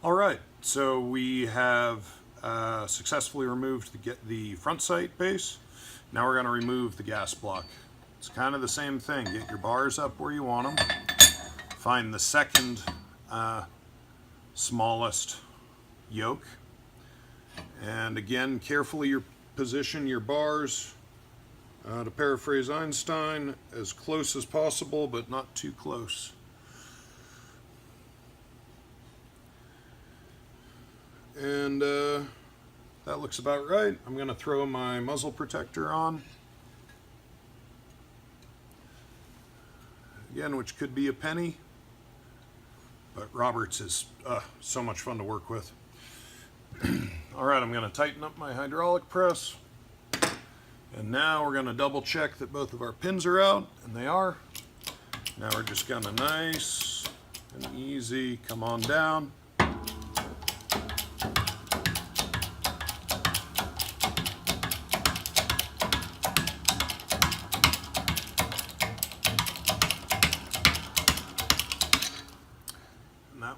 All right, so we have successfully removed the front sight base. Now we're going to remove the gas block. It's kind of the same thing. Get your bars up where you want them. Find the second smallest yoke. And again, carefully position your bars, to paraphrase Einstein, as close as possible, but not too close. And that looks about right. I'm going to throw my muzzle protector on. Again, which could be a penny, but Roberts is so much fun to work with. All right, I'm going to tighten up my hydraulic press. And now we're going to double check that both of our pins are out, and they are. Now we're just going to nice and easy come on down.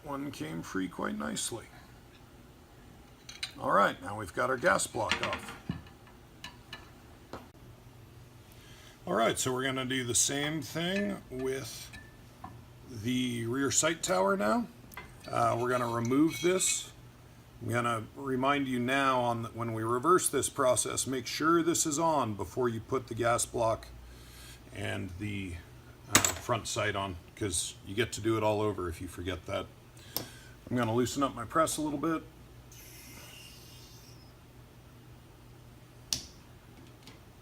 One came free quite nicely. All right, now we've got our gas block off. All right, so we're going to do the same thing with the rear sight tower now. We're going to remove this. I'm going to remind you now when we reverse this process, make sure this is on before you put the gas block and the front sight on, because you get to do it all over if you forget that. I'm going to loosen up my press a little bit.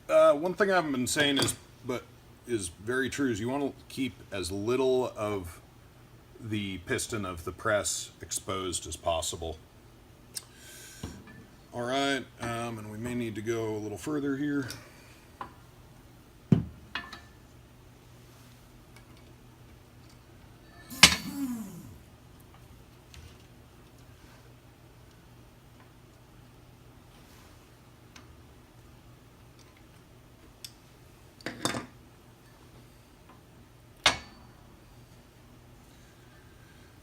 One thing I haven't been saying is very true, is you want to keep as little of the piston of the press exposed as possible. All right, and we may need to go a little further here.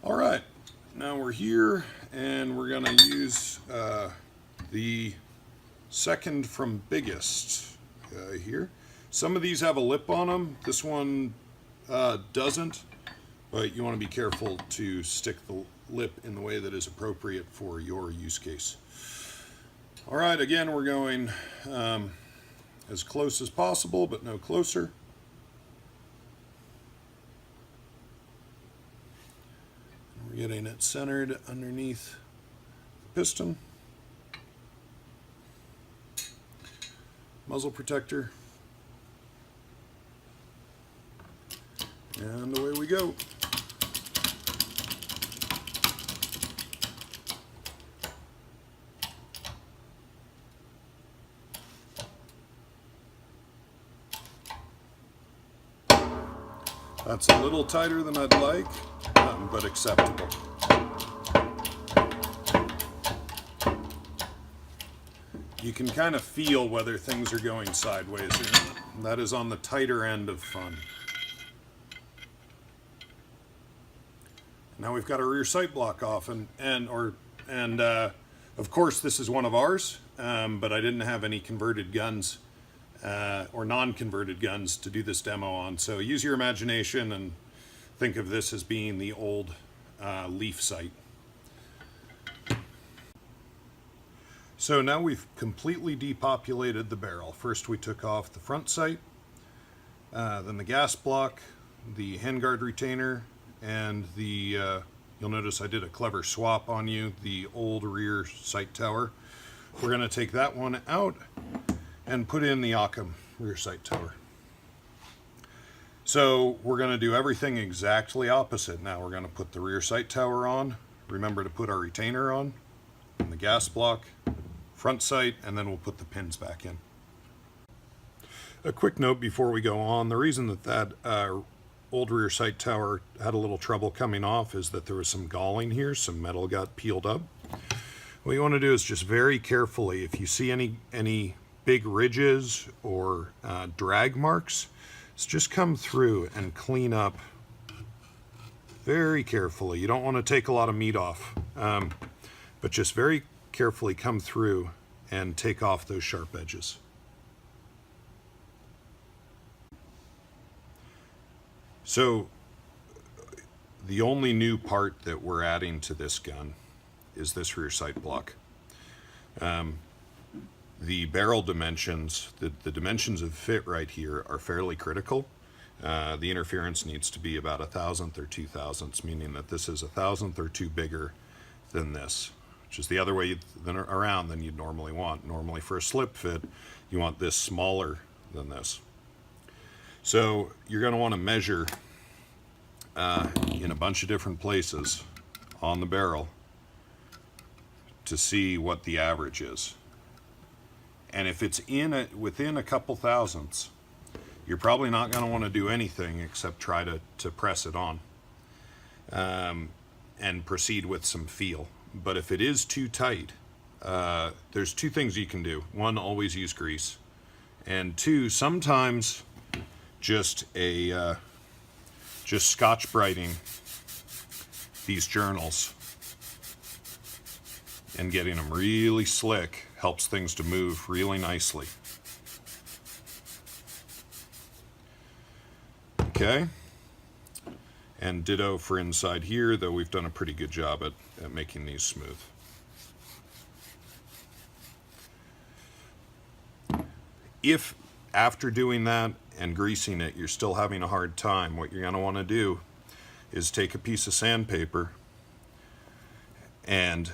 All right, now we're here, and we're going to use the second from biggest here. Some of these have a lip on them. This one doesn't, but you want to be careful to stick the lip in the way that is appropriate for your use case. All right, again, we're going as close as possible, but no closer. We're getting it centered underneath the piston. Muzzle protector. And away we go. That's a little tighter than I'd like, but acceptable. You can kind of feel whether things are going sideways or not. That is on the tighter end of fun. Now we've got our rear sight block off, and of course this is one of ours, but I didn't have any converted guns or non-converted guns to do this demo on. So use your imagination and think of this as being the old leaf sight. So now we've completely depopulated the barrel. First we took off the front sight, then the gas block, the handguard retainer, and the, you'll notice I did a clever swap on you, the old rear sight tower. We're going to take that one out and put in the Occam rear sight tower. So we're going to do everything exactly opposite. Now we're going to put the rear sight tower on. Remember to put our retainer on, and the gas block, front sight, and then we'll put the pins back in. A quick note before we go on, the reason that old rear sight tower had a little trouble coming off is that there was some galling here, some metal got peeled up. What you want to do is just very carefully, if you see any big ridges or drag marks, just come through and clean up very carefully. You don't want to take a lot of meat off, but just very carefully come through and take off those sharp edges. So the only new part that we're adding to this gun is this rear sight block. The barrel dimensions, the dimensions of fit right here are fairly critical. The interference needs to be about 1,000th or 2,000ths, meaning that this is 1,000th or 2 bigger than this, which is the other way around than you'd normally want. Normally for a slip fit, you want this smaller than this. So you're going to want to measure in a bunch of different places on the barrel to see what the average is. And if it's within a couple thousandths, you're probably not going to want to do anything except try to press it on and proceed with some feel. But if it is too tight, there's 2 things you can do. 1, always use grease. And 2, sometimes just Scotch-Briting these journals and getting them really slick helps things to move really nicely. Okay, and ditto for inside here, though we've done a pretty good job at making these smooth. If after doing that and greasing it, you're still having a hard time, what you're going to want to do is take a piece of sandpaper and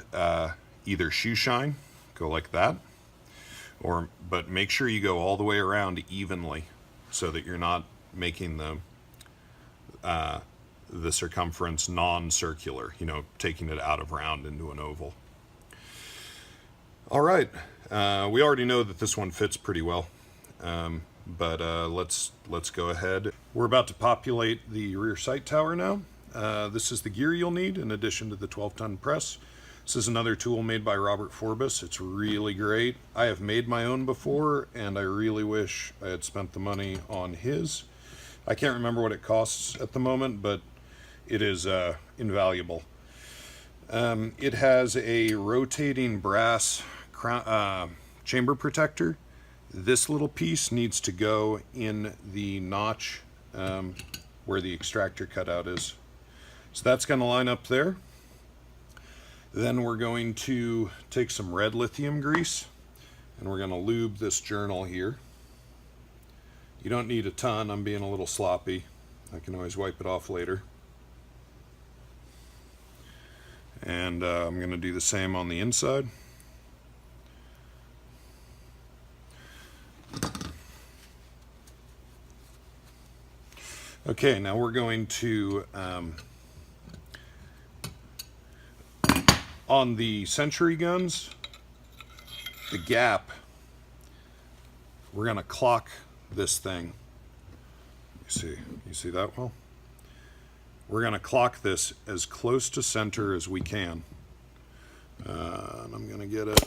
either shoe shine, go like that, but make sure you go all the way around evenly so that you're not making the circumference non-circular, taking it out of round into an oval. All right, we already know that this one fits pretty well. But let's go ahead. We're about to populate the rear sight tower now. This is the gear you'll need in addition to the 12-ton press. This is another tool made by Robert Forbes. It's really great. I have made my own before, and I really wish I had spent the money on his. I can't remember what it costs at the moment, but it is invaluable. It has a rotating brass chamber protector. This little piece needs to go in the notch where the extractor cutout is. So that's going to line up there. Then we're going to take some red lithium grease and we're going to lube this journal here. You don't need a ton. I'm being a little sloppy. I can always wipe it off later. And I'm going to do the same on the inside. Okay, now we're going to, on the Century guns, the gap, we're going to clock this thing. You see that well? We're going to clock this as close to center as we can. And I'm going to get it.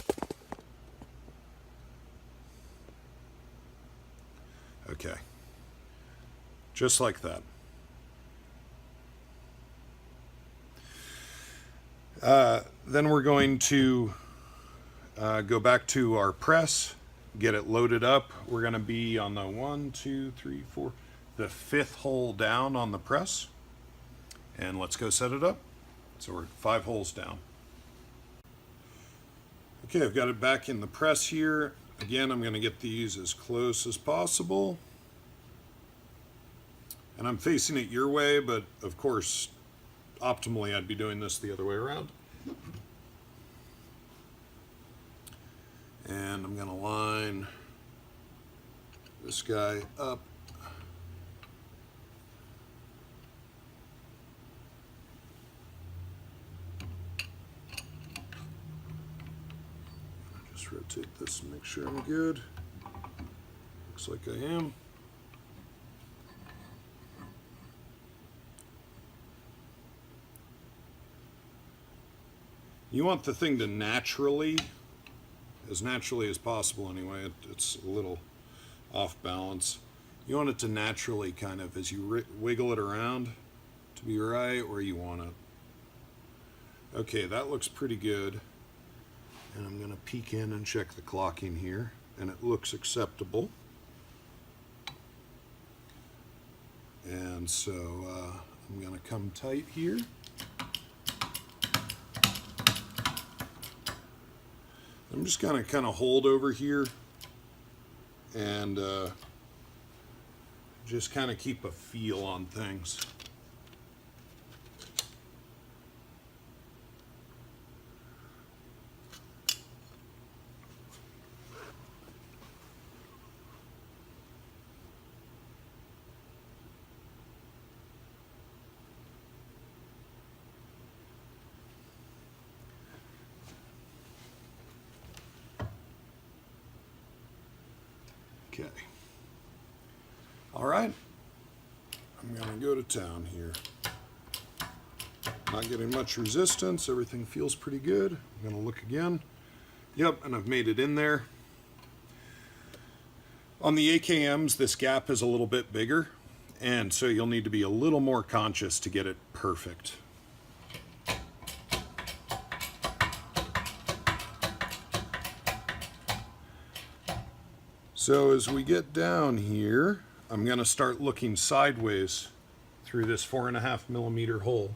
Okay. Just like that. Then we're going to go back to our press, get it loaded up. We're going to be on the 1, 2, 3, 4, the 5th hole down on the press. And let's go set it up. So we're 5 holes down. Okay, I've got it back in the press here. Again, I'm going to get these as close as possible. And I'm facing it your way, but of course, optimally, I'd be doing this the other way around. And I'm going to line this guy up. Just rotate this and make sure I'm good. Looks like I am. You want the thing to naturally as possible anyway, it's a little off balance. You want it to naturally kind of, as you wiggle it around, to be right where you want it. Okay, that looks pretty good. And I'm going to peek in and check the clocking here, and it looks acceptable. And so I'm going to come tight here. I'm just going to kind of hold over here and just kind of keep a feel on things. Okay. All right. I'm going to go to town here. Not getting much resistance. Everything feels pretty good. I'm going to look again. Yep, and I've made it in there. On the AKMs, this gap is a little bit bigger, and so you'll need to be a little more conscious to get it perfect. So as we get down here, I'm going to start looking sideways through this 4.5 millimeter hole.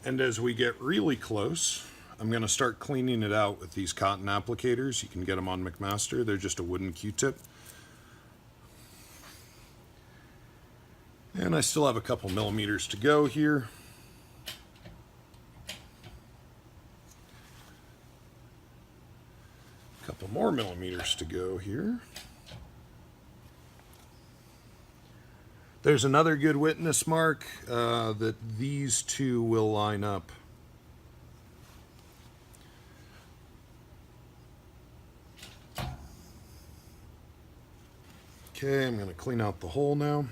And as we get really close, I'm going to start cleaning it out with these cotton applicators. You can get them on McMaster. They're just a wooden Q-tip. And I still have a couple millimeters to go here. A couple more millimeters to go here. There's another good witness mark that these two will line up. Okay, I'm going to clean out the hole now.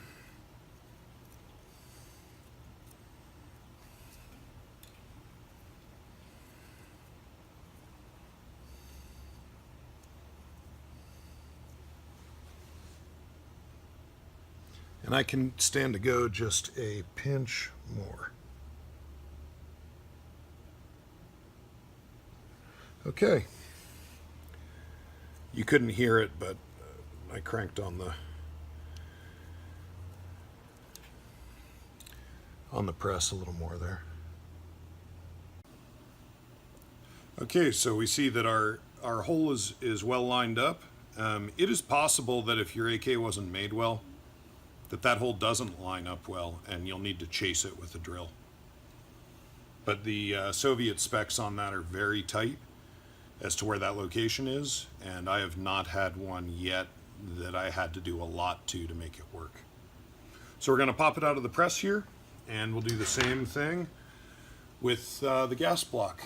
And I can stand to go just a pinch more. Okay. You couldn't hear it, but I cranked on the press a little more there. Okay, so we see that our hole is well lined up. It is possible that if your AK wasn't made well, that hole doesn't line up well, and you'll need to chase it with a drill. But the Soviet specs on that are very tight as to where that location is, and I have not had one yet that I had to do a lot to make it work. So we're going to pop it out of the press here, and we'll do the same thing with the gas block.